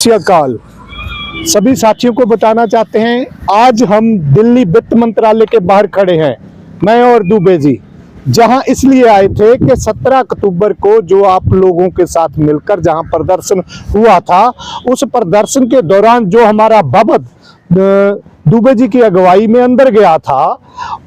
श्री अकाल। सभी साथियों को बताना चाहते हैं, आज हम दिल्ली वित्त मंत्रालय के बाहर खड़े हैं, मैं और दुबे जी। जहां इसलिए आए थे कि 17 अक्टूबर को जो आप लोगों के साथ मिलकर जहां प्रदर्शन हुआ था, उस प्रदर्शन के दौरान जो हमारा भगत दुबे जी की अगुवाई में अंदर गया था,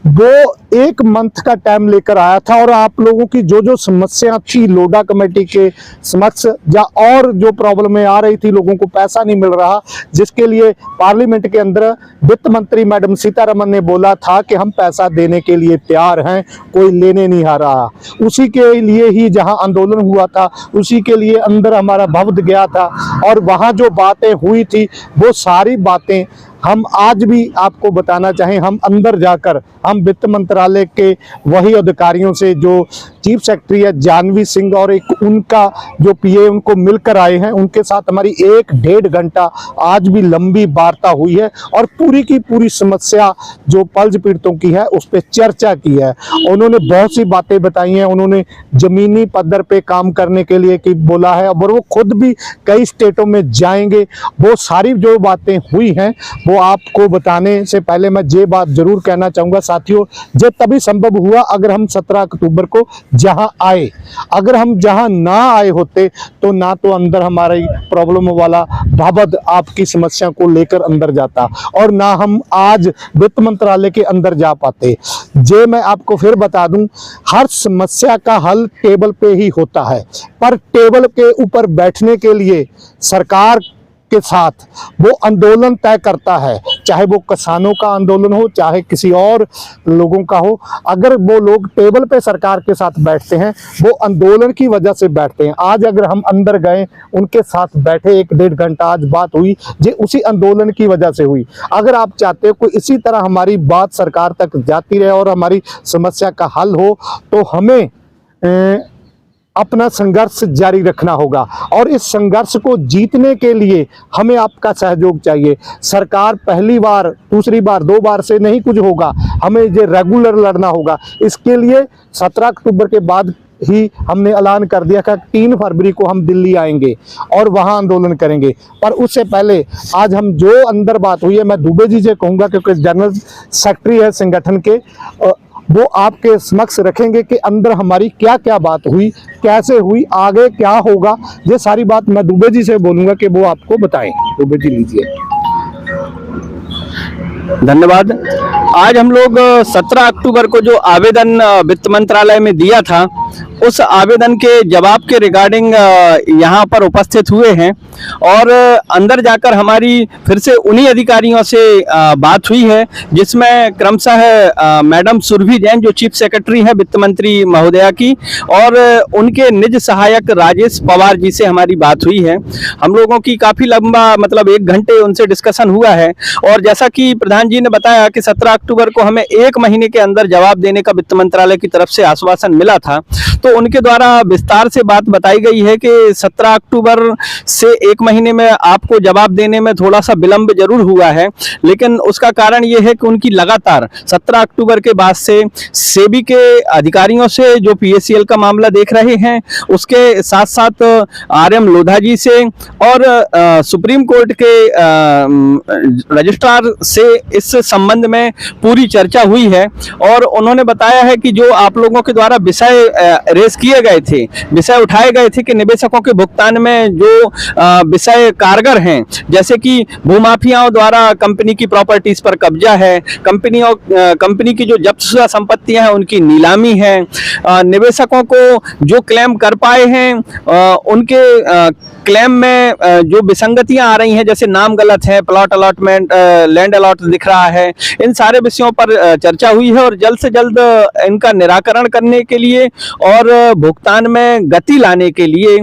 वो 1 मंथ का टाइम लेकर आया था और आप लोगों की जो जो समस्या थी लोडा कमेटी के समक्ष या और जो प्रॉब्लमें आ रही थी, लोगों को पैसा नहीं मिल रहा, जिसके लिए पार्लियामेंट के अंदर वित्त मंत्री मैडम सीतारमन ने बोला था कि हम पैसा देने के लिए तैयार हैं, कोई लेने नहीं आ रहा। उसी के लिए ही जहां आंदोलन हुआ था, उसी के लिए अंदर हमारा भक्त गया था और वहां जो बातें हुई थी वो सारी बातें हम आज भी आपको बताना चाहें। हम अंदर जाकर हम वित्त मंत्रालय के वही अधिकारियों से, जो चीफ सेक्रेटरी है जानवी सिंह और एक उनका जो पीए, उनको मिलकर आए हैं। उनके साथ हमारी 1-1.5 घंटा आज भी लंबी वार्ता हुई है और पूरी की पूरी समस्या जो पल्ज पीड़ितों की है उस पर चर्चा की है। उन्होंने बहुत सी बातें बताई हैं। उन्होंने जमीनी पद्धर पे काम करने के लिए की बोला है और वो खुद भी कई स्टेटों में जाएंगे। वो सारी जो बातें हुई हैं वो आपको बताने से पहले मैं ये बात जरूर कहना चाहूँगा साथियों, ये तभी संभव हुआ अगर हम 17 अक्टूबर को जहां आए। अगर हम जहां ना आए होते तो ना तो अंदर हमारी प्रॉब्लम वाला भगत आपकी समस्या को लेकर अंदर जाता और ना हम आज वित्त मंत्रालय के अंदर जा पाते। जे मैं आपको फिर बता दूं, हर समस्या का हल टेबल पे ही होता है, पर टेबल के ऊपर बैठने के लिए सरकार के साथ वो आंदोलन तय करता है, चाहे वो किसानों का आंदोलन हो, चाहे किसी और लोगों का हो। अगर वो लोग टेबल पे सरकार के साथ बैठते हैं, वो आंदोलन की वजह से बैठते हैं। आज अगर हम अंदर गए, उनके साथ बैठे 1-1.5 घंटा आज बात हुई, ये उसी आंदोलन की वजह से हुई। अगर आप चाहते हो कि इसी तरह हमारी बात सरकार तक जाती रहे और हमारी समस्या का हल हो, तो हमें अपना संघर्ष जारी रखना होगा और इस संघर्ष को जीतने के लिए हमें आपका सहयोग चाहिए। सरकार पहली बार, दूसरी बार, 2 बार से नहीं कुछ होगा, हमें ये रेगुलर लड़ना होगा। इसके लिए 17 अक्टूबर के बाद ही हमने ऐलान कर दिया कि 3 फरवरी को हम दिल्ली आएंगे और वहां आंदोलन करेंगे। पर उससे पहले आज हम जो अंदर बात हुई है, मैं दुबे जी से कहूँगा क्योंकि जनरल सेक्रेटरी है संगठन के, वो आपके समक्ष रखेंगे कि अंदर हमारी क्या क्या बात हुई, कैसे हुई, आगे क्या होगा। ये सारी बात मैं दुबे जी से बोलूँगा कि वो आपको बताएं। दुबे जी लीजिए। धन्यवाद। आज हम लोग 17 अक्टूबर को जो आवेदन वित्त मंत्रालय में दिया था, उस आवेदन के जवाब के रिगार्डिंग यहाँ पर उपस्थित हुए हैं और अंदर जाकर हमारी फिर से उन्हीं अधिकारियों से बात हुई है, जिसमें क्रमशः मैडम सुरभि जैन जो चीफ सेक्रेटरी है वित्त मंत्री महोदया की, और उनके निज सहायक राजेश पवार जी से हमारी बात हुई है। हम लोगों की काफ़ी लंबा, मतलब 1 घंटे उनसे डिस्कशन हुआ है और जैसा कि प्रधान जी ने बताया कि 17 अक्टूबर को हमें 1 महीने के अंदर जवाब देने का वित्त मंत्रालय की तरफ से आश्वासन मिला था, तो उनके द्वारा विस्तार से बात बताई गई है कि 17 अक्टूबर से 1 महीने में आपको जवाब देने में थोड़ा सा विलंब जरूर हुआ है, लेकिन उसका कारण ये है कि उनकी लगातार 17 अक्टूबर के बाद से सेबी के अधिकारियों से जो पीएसीएल का मामला देख रहे हैं, उसके साथ साथ आरएम लोधा जी से और सुप्रीम कोर्ट के रजिस्ट्रार से इस संबंध में पूरी चर्चा हुई है और उन्होंने बताया है कि जो आप लोगों के द्वारा विषय रेस किए गए थे, विषय उठाए गए थे कि निवेशकों के भुगतान में जो विषय कारगर हैं, जैसे कि भूमाफियाओं द्वारा कंपनी की प्रॉपर्टीज पर कब्जा है, कंपनी की जो जब्त शुदा संपत्तियां हैं उनकी नीलामी है, निवेशकों को जो क्लेम कर पाए हैं उनके क्लेम में जो विसंगतियां आ रही हैं, जैसे नाम गलत है, प्लॉट अलॉटमेंट, लैंड अलॉट दिख रहा है, इन सारे विषयों पर चर्चा हुई है और जल्द से जल्द इनका निराकरण करने के लिए और भुगतान में गति लाने के लिए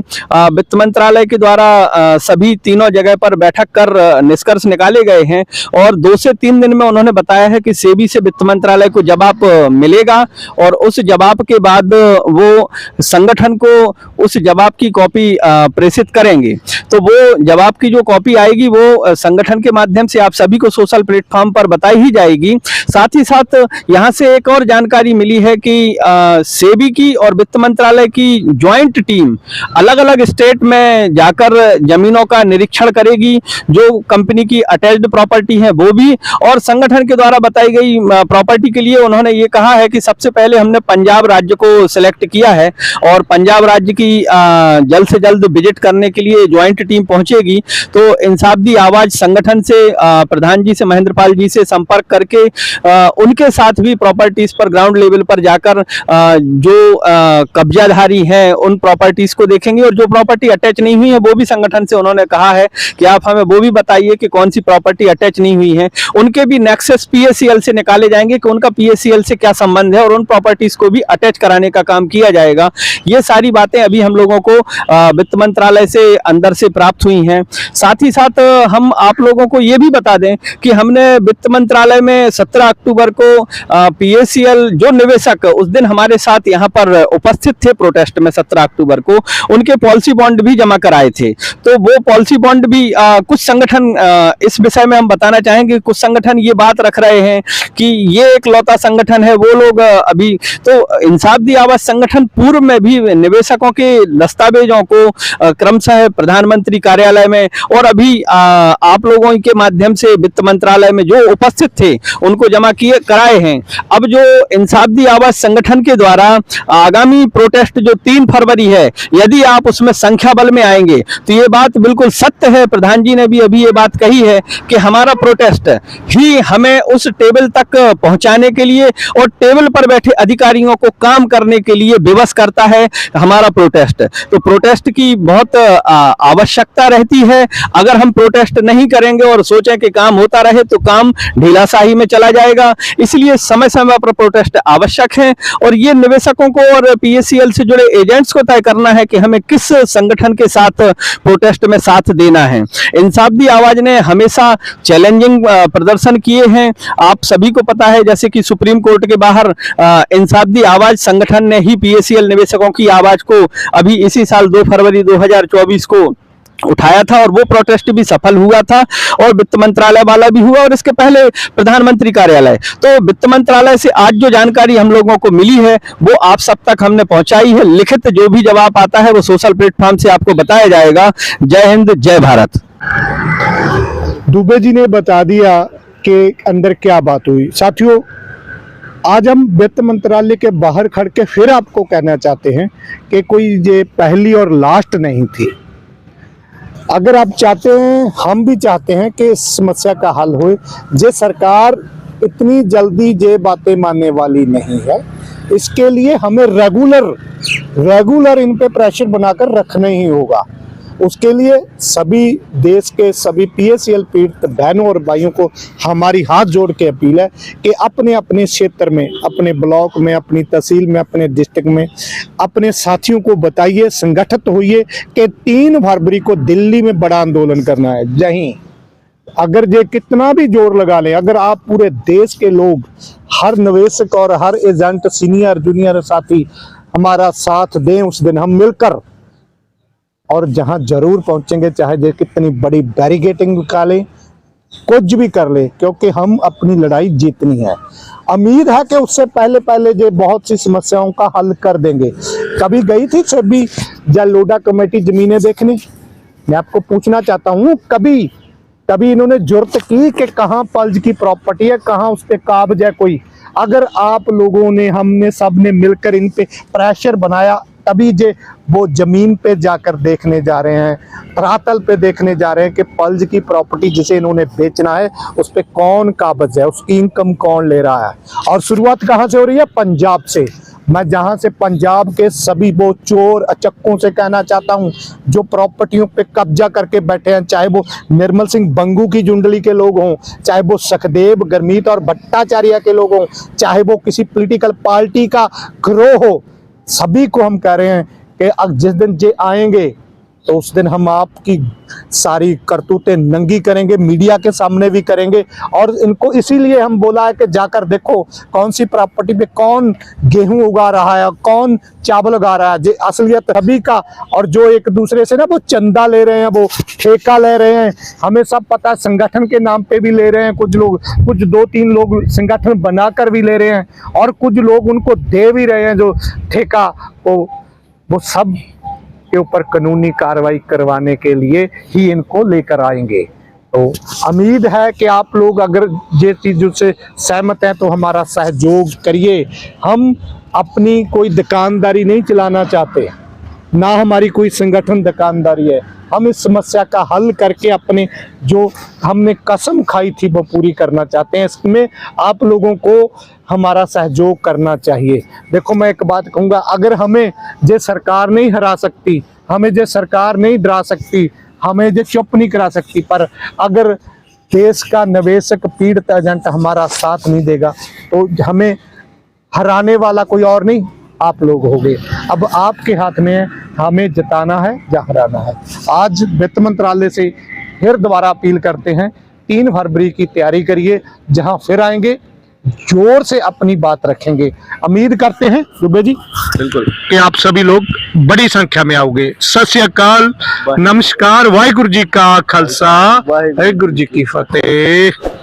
वित्त मंत्रालय के द्वारा सभी तीनों जगह पर बैठक कर निष्कर्ष निकाले गए हैं और 2 से 3 दिन में उन्होंने बताया है कि सेबी से वित्त मंत्रालय को जवाब मिलेगा और उस जवाब के बाद वो संगठन को उस जवाब की कॉपी प्रेषित करेंगे। तो वो जवाब की जो कॉपी आएगी वो संगठन के माध्यम से आप सभी को सोशल प्लेटफॉर्म पर बताई ही जाएगी। साथ ही साथ यहाँ से एक और जानकारी मिली है कि सेबी की और वित्त वित्त मंत्रालय की ज्वाइंट टीम अलग अलग स्टेट में जाकर जमीनों का निरीक्षण करेगी, जो कंपनी की अटैच्ड प्रॉपर्टी है वो भी, और संगठन के द्वारा बताई गई प्रॉपर्टी के लिए उन्होंने ये कहा है कि सबसे पहले हमने पंजाब राज्य को सिलेक्ट किया है और पंजाब राज्य की जल्द से जल्द विजिट करने के लिए ज्वाइंट टीम पहुंचेगी। तो इंसाफ दी आवाज संगठन से प्रधान जी से, महेंद्र पाल जी से संपर्क करके उनके साथ भी प्रॉपर्टीज पर ग्राउंड लेवल पर जाकर जो कब्जाधारी हैं उन प्रॉपर्टीज को देखेंगे, और जो प्रॉपर्टी अटैच नहीं हुई है वो भी संगठन से उन्होंने कहा है कि आप हमें वो भी बताइए कि कौन सी प्रॉपर्टी अटैच नहीं हुई है। उनके भी नेक्सस पीएससीएल से निकाले जाएंगे कि उनका पीएससीएल से क्या संबंध है, और उन प्रॉपर्टीज को भी अटैच कराने का काम किया जाएगा। ये सारी बातें अभी हम लोगों को वित्त मंत्रालय से अंदर से प्राप्त हुई हैं। साथ ही साथ हम आप लोगों को ये भी बता दें कि हमने वित्त मंत्रालय में 17 अक्टूबर को पीएससीएल जो निवेशक उस दिन हमारे साथ यहाँ पर उपस्थित थे प्रोटेस्ट में 17 अक्टूबर को, उनके पॉलिसी बॉन्ड भी जमा कराए थे। तो वो पॉलिसी बॉन्ड भी कुछ संगठन इस विषय में हम बताना चाहेंगे, कुछ संगठन ये बात रख रहे हैं कि ये एक लौता संगठन है, वो लोग अभी तो इंसाफ दी आवाज संगठन पूर्व में भी निवेशकों के दस्तावेजों को क्रमशः प्रधानमंत्री कार्यालय में और अभी आप लोगों के माध्यम से वित्त मंत्रालय में जो उपस्थित थे उनको जमा किए कराए हैं। अब जो इंसाफ दी आवाज संगठन के द्वारा आगामी प्रोटेस्ट जो 3 फरवरी है, यदि आप उसमें संख्या बल में आएंगे तो ये बात बिल्कुल सत्य है। प्रधान जी ने भी अभी ये बात कही है कि हमारा प्रोटेस्ट ही हमें उस टेबल तक पहुंचाने के लिए और टेबल पर बैठे अधिकारियों को काम करने के लिए विवश करता है हमारा प्रोटेस्ट। तो प्रोटेस्ट की बहुत आवश्यकता रहती है। अगर हम प्रोटेस्ट नहीं करेंगे और सोचें कि काम होता रहे तो काम ढीलाशाही में चला जाएगा। इसलिए समय समय पर प्रोटेस्ट आवश्यक है, और ये निवेशकों को और पीएससीएल से जुड़े एजेंट्स को तय करना है कि हमें किस संगठन के साथ प्रोटेस्ट में साथ देना है। इंसाफ दी आवाज ने हमेशा चैलेंजिंग प्रदर्शन किए हैं। आप सभी को पता है जैसे कि सुप्रीम कोर्ट के बाहर इंसाफ दी आवाज संगठन ने ही पीएससीएल निवेशकों की आवाज को अभी इसी साल 2 फरवरी 2024 को उठाया था, और वो प्रोटेस्ट भी सफल हुआ था, और वित्त मंत्रालय वाला भी हुआ, और इसके पहले प्रधानमंत्री कार्यालय। तो वित्त मंत्रालय से आज जो जानकारी हम लोगों को मिली है वो आप सब तक हमने पहुंचाई है। लिखित जो भी जवाब आता है वो सोशल प्लेटफॉर्म से आपको बताया जाएगा। जय हिंद, जय भारत। दुबे जी ने बता दिया कि अंदर क्या बात हुई। साथियों, आज हम वित्त मंत्रालय के बाहर खड़ के फिर आपको कहना चाहते हैं कि कोई ये पहली और लास्ट नहीं थी। अगर आप चाहते हैं, हम भी चाहते हैं कि इस समस्या का हल हो, ये सरकार इतनी जल्दी ये बातें मानने वाली नहीं है। इसके लिए हमें रेगुलर इन पे प्रेशर बनाकर रखना ही होगा। उसके लिए सभी देश के सभी पीएससीएल पीड़ित बहनों और भाइयों को हमारी हाथ जोड़ के अपील है कि अपने अपने क्षेत्र में, अपने ब्लॉक में, अपनी तहसील में, अपने डिस्ट्रिक्ट में अपने साथियों को बताइए, संगठित होइए कि 3 फरवरी को दिल्ली में बड़ा आंदोलन करना है। जहीं अगर ये कितना भी जोर लगा ले, अगर आप पूरे देश के लोग, हर निवेशक और हर एजेंट, सीनियर जूनियर साथी हमारा साथ दें, उस दिन हम मिलकर और जहां जरूर पहुंचेंगे, चाहे ये कितनी बड़ी बैरिकेडिंग निकालें, कुछ भी कर ले, क्योंकि हम अपनी लड़ाई जीतनी है। उम्मीद है कि उससे पहले ये बहुत सी समस्याओं का हल कर देंगे। कभी गई थी सभी जलोडा कमेटी जमीनें देखने? मैं आपको पूछना चाहता हूँ, कभी इन्होंने जुर्त की कि कहाँ पल्ज की प्रॉपर्टी है, कहाँ उस पर काब्ज है कोई? अगर आप लोगों ने, हमने, सब ने मिलकर इन पे प्रेशर बनाया, तभी जे वो जमीन पे जाकर देखने जा रहे हैं, धरातल पे देखने जा रहे हैं कि पल्ज की प्रॉपर्टी जिसे इन्होंने बेचना है उस पे कौन काबज है, उसकी इनकम कौन ले रहा है। और शुरुआत कहाँ से हो रही है? पंजाब से। मैं जहाँ से पंजाब के सभी वो चोर अचक्कों से कहना चाहता हूँ जो प्रॉपर्टियों पे कब्जा करके बैठे हैं, चाहे वो निर्मल सिंह बंगू की जुंडली के लोग हों, चाहे वो सखदेव, गुरमीत और भट्टाचार्य के लोग हों, चाहे वो किसी पॉलिटिकल पार्टी का गिरोह हो, सभी को हम कह रहे हैं कि अब जिस दिन जे आएंगे तो उस दिन हम आपकी सारी करतूतें नंगी करेंगे, मीडिया के सामने भी करेंगे। और इनको इसीलिए हम बोला है कि जाकर देखो कौन सी प्रॉपर्टी पे कौन गेहूं उगा रहा है, कौन चावल उगा रहा है। असलियत सभी का, और जो एक दूसरे से ना वो चंदा ले रहे हैं, वो ठेका ले रहे हैं, हमें सब पता है। संगठन के नाम पे भी ले रहे हैं कुछ लोग, कुछ 2-3 लोग संगठन बनाकर भी ले रहे हैं, और कुछ लोग उनको दे भी रहे हैं जो ठेका को। वो सब के ऊपर कानूनी कार्रवाई करवाने के लिए ही इनको लेकर आएंगे। तो उम्मीद है कि आप लोग अगर ये चीज़ों से सहमत हैं तो हमारा सहयोग करिए। हम अपनी कोई दुकानदारी नहीं चलाना चाहते, ना हमारी कोई संगठन दुकानदारी है। हम इस समस्या का हल करके अपने जो हमने कसम खाई थी वो पूरी करना चाहते हैं। इसमें आप लोगों को हमारा सहयोग करना चाहिए। देखो मैं एक बात कहूँगा, अगर हमें जे सरकार नहीं हरा सकती, हमें जे सरकार नहीं डरा सकती, हमें जे चुप नहीं करा सकती, पर अगर देश का निवेशक पीड़ित एजेंट हमारा साथ नहीं देगा तो हमें हराने वाला कोई और नहीं, आप लोग हो गए। अब आपके हाथ में है, हमें जिताना है या हराना है। आज वित्त मंत्रालय से फिर दोबारा अपील करते हैं, 3 फरवरी की तैयारी करिए, जहां फिर आएंगे जोर से अपनी बात रखेंगे। उम्मीद करते हैं दुबे जी बिल्कुल कि आप सभी लोग बड़ी संख्या में आओगे। सत श्री अकाल, नमस्कार, वाहिगुरु जी का खालसा, वाहिगुरु जी की फतेह।